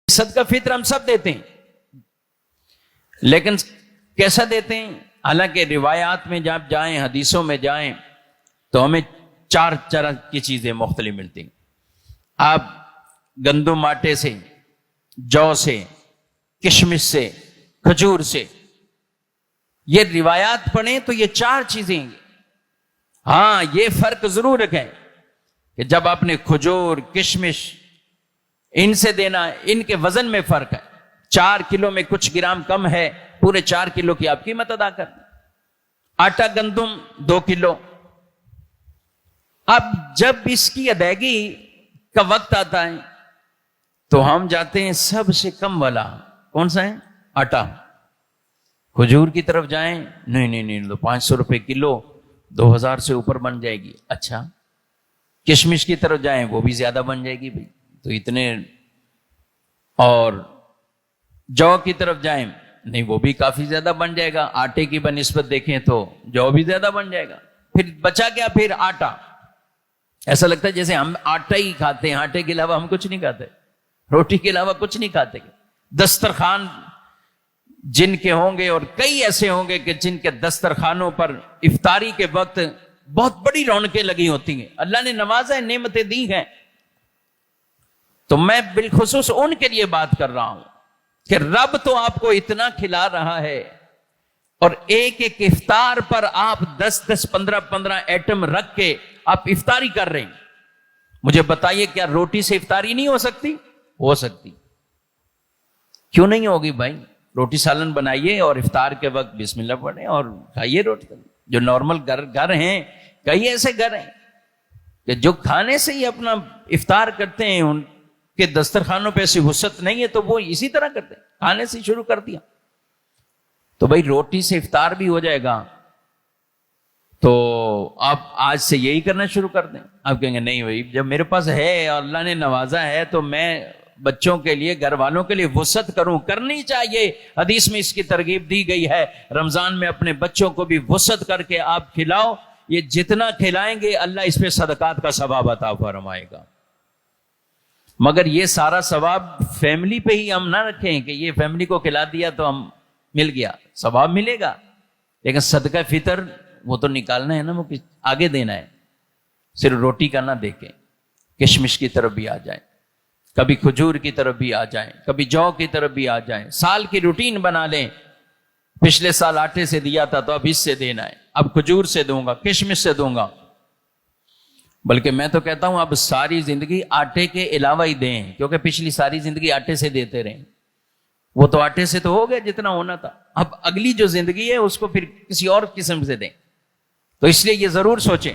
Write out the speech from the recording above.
صدقہ فطر ہم سب دیتے ہیں، لیکن کیسا دیتے ہیں؟ حالانکہ روایات میں جب جائیں، حدیثوں میں جائیں تو ہمیں 4 طرح کی چیزیں مختلف ملتی ہیں۔ آپ گندم آٹے سے، جو سے، کشمش سے، کھجور سے، یہ روایات پڑھیں تو یہ 4 چیزیں ہیں۔ ہاں یہ فرق ضرور رکھیں کہ جب آپ نے کھجور، کشمش ان سے دینا، ان کے وزن میں فرق ہے، 4 کلو میں کچھ گرام کم ہے، پورے 4 کلو کی آپ قیمت ادا کر۔ آٹا گندم 2 کلو۔ اب جب اس کی ادائیگی کا وقت آتا ہے تو ہم جاتے ہیں سب سے کم والا، کون سا ہے؟ آٹا۔ کھجور کی طرف جائیں، نہیں تو 500 روپے کلو، 2000 سے اوپر بن جائے گی۔ اچھا، کشمش کی طرف جائیں، وہ بھی زیادہ بن جائے گی بھائی، تو اتنے۔ اور جو کی طرف جائیں، نہیں وہ بھی کافی زیادہ بن جائے گا، آٹے کی بنسبت دیکھیں تو جو بھی زیادہ بن جائے گا۔ پھر بچا کیا؟ پھر آٹا۔ ایسا لگتا ہے جیسے ہم آٹا ہی کھاتے ہیں، آٹے کے علاوہ ہم کچھ نہیں کھاتے، روٹی کے علاوہ کچھ نہیں کھاتے۔ دسترخوان جن کے ہوں گے، اور کئی ایسے ہوں گے کہ جن کے دسترخوانوں پر افطاری کے وقت بہت بڑی رونقیں لگی ہوتی ہیں، اللہ نے نوازا ہے، نعمتیں دی ہیں۔ تو میں بالخصوص ان کے لیے بات کر رہا ہوں کہ رب تو آپ کو اتنا کھلا رہا ہے، اور ایک ایک افطار پر آپ 10 15 ایٹم رکھ کے آپ افطاری کر رہے ہیں۔ مجھے بتائیے کیا روٹی سے افطاری نہیں ہو سکتی؟ ہو سکتی۔ کیوں نہیں ہوگی بھائی؟ روٹی سالن بنائیے اور افطار کے وقت بسم اللہ پڑھیں اور کھائیے روٹی۔ جو نارمل گھر ہیں، کئی ایسے گھر ہیں کہ جو کھانے سے ہی اپنا افطار کرتے ہیں، ان کے دسترخوانوں پہ ایسی وسعت نہیں ہے تو وہ اسی طرح کرتے ہیں، کھانے سے شروع کر دیا۔ تو بھائی روٹی سے افطار بھی ہو جائے گا تو آپ آج سے یہی کرنا شروع کر دیں۔ آپ کہیں گے نہیں بھائی، جب میرے پاس ہے اور اللہ نے نوازا ہے تو میں بچوں کے لیے، گھر والوں کے لیے وسعت کروں۔ کرنی چاہیے، حدیث میں اس کی ترغیب دی گئی ہے۔ رمضان میں اپنے بچوں کو بھی وسعت کر کے آپ کھلاؤ، یہ جتنا کھلائیں گے اللہ اس پہ صدقات کا ثواب عطا فرمائے گا۔ مگر یہ سارا ثواب فیملی پہ ہی ہم نہ رکھیں کہ یہ فیملی کو کھلا دیا تو ہم مل گیا، ثواب ملے گا، لیکن صدقہ فطر وہ تو نکالنا ہے نا، وہ آگے دینا ہے۔ صرف روٹی کا نہ دیکھیں، کشمش کی طرف بھی آ جائیں، کبھی کھجور کی طرف بھی آ جائیں، کبھی جو کی طرف بھی آ جائیں۔ سال کی روٹین بنا لیں، پچھلے سال آٹے سے دیا تھا تو اب اس سے دینا ہے، اب کھجور سے دوں گا، کشمش سے دوں گا۔ بلکہ میں تو کہتا ہوں اب ساری زندگی آٹے کے علاوہ ہی دیں، کیونکہ پچھلی ساری زندگی آٹے سے دیتے رہیں، وہ تو آٹے سے تو ہو گیا جتنا ہونا تھا، اب اگلی جو زندگی ہے اس کو پھر کسی اور قسم سے دیں۔ تو اس لیے یہ ضرور سوچیں